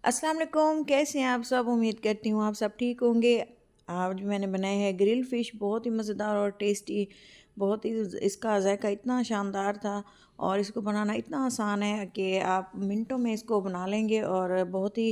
अस्सलाम वालेकुम, कैसे हैं आप सब। उम्मीद करती हूँ आप सब ठीक होंगे। आज मैंने बनाया है ग्रिल फ़िश, बहुत ही मज़ेदार और टेस्टी। बहुत ही इसका जायका इतना शानदार था और इसको बनाना इतना आसान है कि आप मिनटों में इसको बना लेंगे। और बहुत ही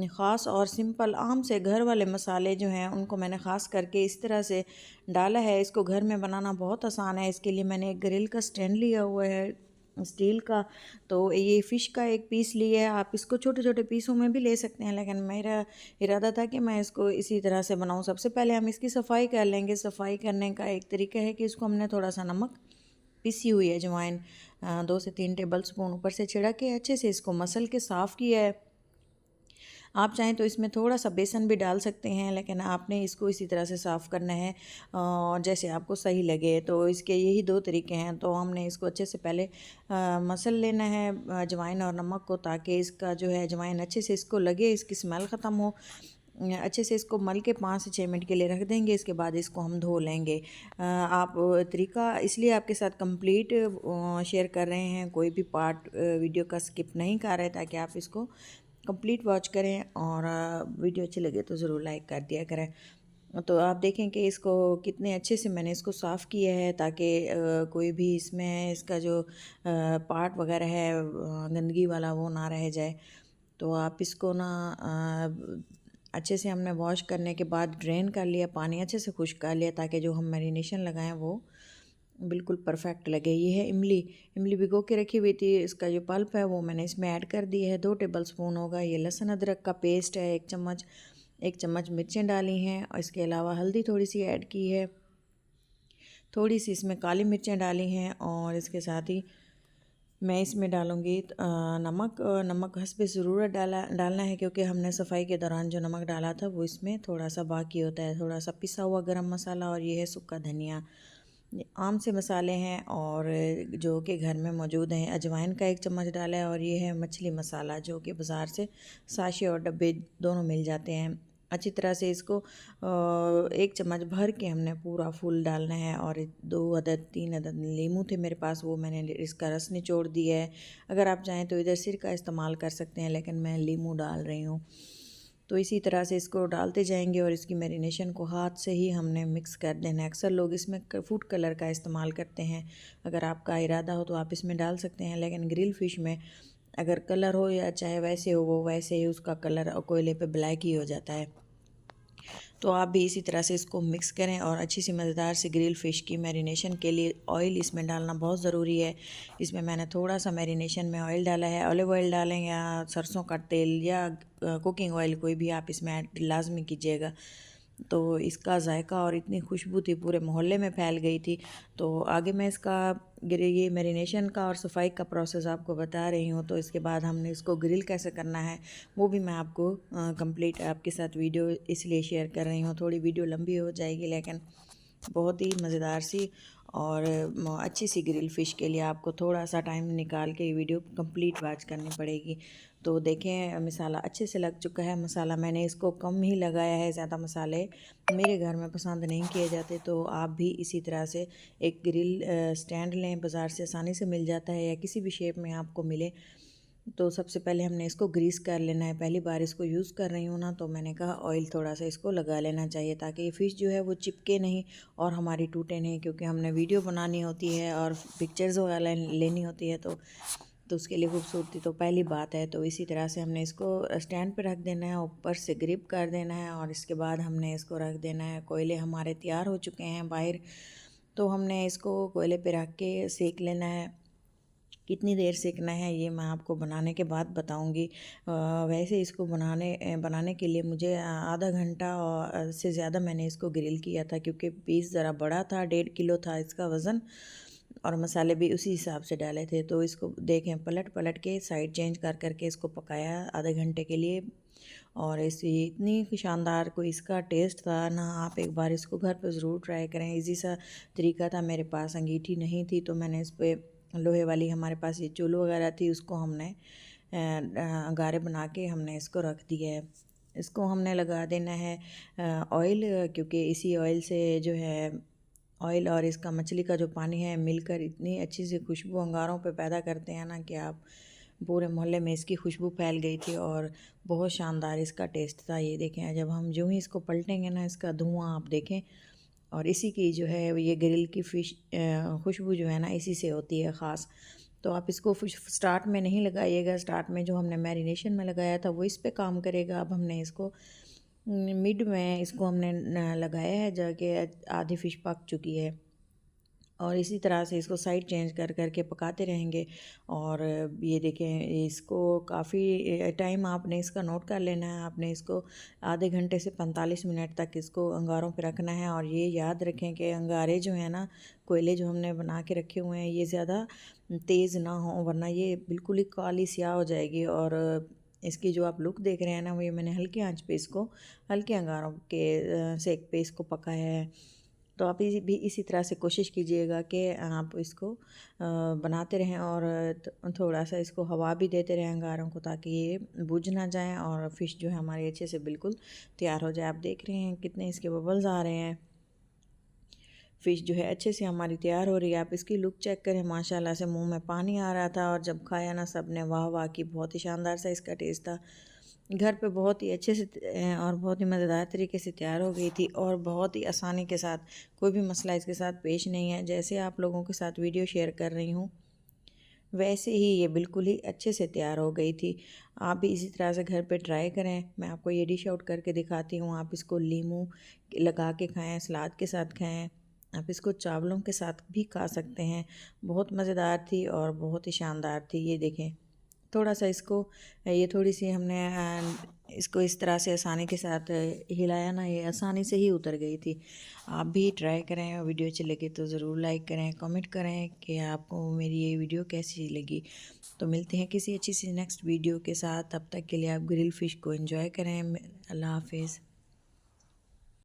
ख़ास और सिंपल आम से घर वाले मसाले जो हैं उनको मैंने ख़ास करके इस तरह से डाला है। इसको घर में बनाना बहुत आसान है। इसके लिए मैंने एक ग्रिल का स्टैंड लिया हुआ है स्टील का। तो ये फ़िश का एक पीस लिया है। आप इसको छोटे छोटे पीसों में भी ले सकते हैं, लेकिन मेरा इरादा था कि मैं इसको इसी तरह से बनाऊं। सबसे पहले हम इसकी सफाई कर लेंगे। सफाई करने का एक तरीका है कि इसको हमने थोड़ा सा नमक, पिसी हुई अजवाइन 2 से 3 टेबल स्पून ऊपर से छिड़क के अच्छे से इसको मसल के साफ़ किया है। आप चाहें तो इसमें थोड़ा सा बेसन भी डाल सकते हैं, लेकिन आपने इसको इसी तरह से साफ़ करना है और जैसे आपको सही लगे। तो इसके यही 2 तरीके हैं। तो हमने इसको अच्छे से पहले मसल लेना है अजवाइन और नमक को, ताकि इसका जो है अजवाइन अच्छे से इसको लगे, इसकी स्मेल ख़त्म हो। अच्छे से इसको मल के 5 से 6 मिनट के लिए रख देंगे। इसके बाद इसको हम धो लेंगे। आप तरीका इसलिए आपके साथ कंप्लीट शेयर कर रहे हैं, कोई भी पार्ट वीडियो का स्किप नहीं कर रहे, ताकि आप इसको कंप्लीट वॉच करें। और वीडियो अच्छी लगे तो ज़रूर लाइक कर दिया करें। तो आप देखें कि इसको कितने अच्छे से मैंने इसको साफ़ किया है, ताकि कोई भी इसमें इसका जो पार्ट वगैरह है गंदगी वाला वो ना रह जाए। तो आप इसको ना अच्छे से हमने वॉश करने के बाद ड्रेन कर लिया, पानी अच्छे से खुश्क कर लिया, ताकि जो हम मैरिनेशन लगाएं वो बिल्कुल परफेक्ट लगे। ये है इमली। इमली भिगो के रखी हुई थी, इसका जो पल्प है वो मैंने इसमें ऐड कर दी है। 2 टेबल स्पून होगा। ये लहसुन अदरक का पेस्ट है 1 चम्मच। 1 चम्मच मिर्चें डाली हैं और इसके अलावा हल्दी थोड़ी सी ऐड की है। थोड़ी सी इसमें काली मिर्चें डाली हैं और इसके साथ ही मैं इसमें डालूँगी नमक। नमक हस्बे ज़रूरत डालना है, क्योंकि हमने सफाई के दौरान जो नमक डाला था वो इसमें थोड़ा सा बाकी होता है। थोड़ा सा पिसा हुआ गरम मसाला और ये है सूखा धनिया। ये आम से मसाले हैं और जो कि घर में मौजूद हैं। अजवाइन का 1 चम्मच डाला है और ये है मछली मसाला, जो कि बाज़ार से साशे और डब्बे दोनों मिल जाते हैं। अच्छी तरह से इसको 1 चम्मच भर के हमने पूरा फुल डालना है। और 2 अदद 3 अदद नींबू थे मेरे पास, वो मैंने इसका रस निचोड़ दिया है। अगर आप चाहें तो इधर सिरका इस्तेमाल कर सकते हैं, लेकिन मैं नींबू डाल रही हूँ। तो इसी तरह से इसको डालते जाएंगे और इसकी मैरिनेशन को हाथ से ही हमने मिक्स कर देना है। अक्सर लोग इसमें फूड कलर का इस्तेमाल करते हैं। अगर आपका इरादा हो तो आप इसमें डाल सकते हैं, लेकिन ग्रिल फ़िश में अगर कलर हो या चाहे वैसे हो, वो वैसे ही उसका कलर कोयले पे ब्लैक ही हो जाता है। तो आप भी इसी तरह से इसको मिक्स करें। और अच्छी सी मज़ेदार सी ग्रिल फ़िश की मैरिनेशन के लिए ऑयल इसमें डालना बहुत ज़रूरी है। इसमें मैंने थोड़ा सा मैरिनेशन में ऑयल डाला है। ऑलिव ऑयल डालें या सरसों का तेल या कुकिंग ऑयल, कोई भी आप इसमें ऐड लाजमी कीजिएगा। तो इसका जायका और इतनी खुशबू थी, पूरे मोहल्ले में फैल गई थी। तो आगे मैं इसका ये मैरिनेशन का और सफाई का प्रोसेस आपको बता रही हूँ। तो इसके बाद हमने इसको ग्रिल कैसे करना है वो भी मैं आपको कंप्लीट आपके साथ वीडियो इसलिए शेयर कर रही हूँ। थोड़ी वीडियो लंबी हो जाएगी, लेकिन बहुत ही मज़ेदार सी और अच्छी सी ग्रिल फ़िश के लिए आपको थोड़ा सा टाइम निकाल के ये वीडियो कंप्लीट वॉच करनी पड़ेगी। तो देखें मसाला अच्छे से लग चुका है। मसाला मैंने इसको कम ही लगाया है, ज़्यादा मसाले मेरे घर में पसंद नहीं किए जाते। तो आप भी इसी तरह से एक ग्रिल स्टैंड लें, बाज़ार से आसानी से मिल जाता है या किसी भी शेप में आपको मिले। तो सबसे पहले हमने इसको ग्रीस कर लेना है। पहली बार इसको यूज़ कर रही हूँ ना, तो मैंने कहा ऑयल थोड़ा सा इसको लगा लेना चाहिए, ताकि ये फ़िश जो है वो चिपके नहीं और हमारी टूटे नहीं, क्योंकि हमने वीडियो बनानी होती है और पिक्चर्स वगैरह लेनी होती है। तो उसके लिए खूबसूरती तो पहली बात है। तो इसी तरह से हमने इसको स्टैंड पे रख देना है, ऊपर से ग्रिप कर देना है और इसके बाद हमने इसको रख देना है। कोयले हमारे तैयार हो चुके हैं बाहर, तो हमने इसको कोयले पे रख के सेक लेना है। कितनी देर सेकना है ये मैं आपको बनाने के बाद बताऊंगी। वैसे इसको बनाने के लिए मुझे आधा घंटा और से ज़्यादा मैंने इसको ग्रिल किया था, क्योंकि पीस ज़रा बड़ा था, 1.5 किलो था इसका वज़न और मसाले भी उसी हिसाब से डाले थे। तो इसको देखें पलट पलट के साइड चेंज कर करके इसको पकाया आधे घंटे के लिए। और इसी इतनी शानदार कोई इसका टेस्ट था ना, आप एक बार इसको घर पर ज़रूर ट्राई करें। इजी सा तरीका था। मेरे पास अंगीठी नहीं थी, तो मैंने इस पर लोहे वाली हमारे पास ये चूल्हा वगैरह थी, उसको हमने अंगारे बना के हमने इसको रख दिया है। इसको हमने लगा देना है ऑयल, क्योंकि इसी ऑयल से जो है ऑयल और इसका मछली का जो पानी है मिलकर इतनी अच्छी सी खुशबू अंगारों पे पैदा करते हैं ना, कि आप पूरे मोहल्ले में इसकी खुशबू फैल गई थी और बहुत शानदार इसका टेस्ट था। ये देखें, जब हम जो ही इसको पलटेंगे ना, इसका धुआं आप देखें। और इसी की जो है ये ग्रिल की फ़िश खुशबू जो है ना, इसी से होती है ख़ास। तो आप इसको स्टार्ट में नहीं लगाइएगा, स्टार्ट में जो हमने मैरिनेशन में लगाया था वो इस पे काम करेगा। अब हमने इसको मिड में इसको हमने लगाया है, जाके आधी फ़िश पक चुकी है। और इसी तरह से इसको साइड चेंज कर करके पकाते रहेंगे। और ये देखें, इसको काफ़ी टाइम आपने इसका नोट कर लेना है। आपने इसको आधे घंटे से 45 मिनट तक इसको अंगारों पे रखना है। और ये याद रखें कि अंगारे जो हैं ना, कोयले जो हमने बना के रखे हुए हैं, ये ज़्यादा तेज़ ना हो, वरना ये बिल्कुल ही काली स्याह हो जाएगी। और इसकी जो आप लुक देख रहे हैं ना, वो ये मैंने हल्की आंच पे इसको, हल्के अंगारों के सेक पे इसको पकाया है। तो आप इसी तरह से कोशिश कीजिएगा कि आप इसको बनाते रहें और थोड़ा सा इसको हवा भी देते रहें अंगारों को, ताकि ये बुझ ना जाएं और फ़िश जो है हमारी अच्छे से बिल्कुल तैयार हो जाए। आप देख रहे हैं कितने इसके बबल्स आ रहे हैं। फ़िश जो है अच्छे से हमारी तैयार हो रही है। आप इसकी लुक चेक करें, माशाल्लाह से मुंह में पानी आ रहा था। और जब खाया ना, सब ने वाह वाह की, बहुत ही शानदार सा इसका टेस्ट था। घर पे बहुत ही अच्छे से और बहुत ही मज़ेदार तरीके से तैयार हो गई थी और बहुत ही आसानी के साथ, कोई भी मसला इसके साथ पेश नहीं है। जैसे आप लोगों के साथ वीडियो शेयर कर रही हूँ, वैसे ही ये बिल्कुल ही अच्छे से तैयार हो गई थी। आप भी इसी तरह से घर पे ट्राई करें। मैं आपको ये डिश आउट करके दिखाती हूँ। आप इसको नींबू लगा के खाएं, सलाद के साथ खाएं, आप इसको चावलों के साथ भी खा सकते हैं। बहुत मज़ेदार थी और बहुत ही शानदार थी। ये देखें, थोड़ा सा इसको, ये थोड़ी सी हमने इसको इस तरह से आसानी के साथ हिलाया ना, ये आसानी से ही उतर गई थी। आप भी ट्राई करें। वीडियो अच्छी लगे तो ज़रूर लाइक करें, कमेंट करें कि आपको मेरी ये वीडियो कैसी लगी। तो मिलते हैं किसी अच्छी सी नेक्स्ट वीडियो के साथ। तब तक के लिए आप ग्रिल फ़िश को एंजॉय करें। अल्लाह हाफिज़।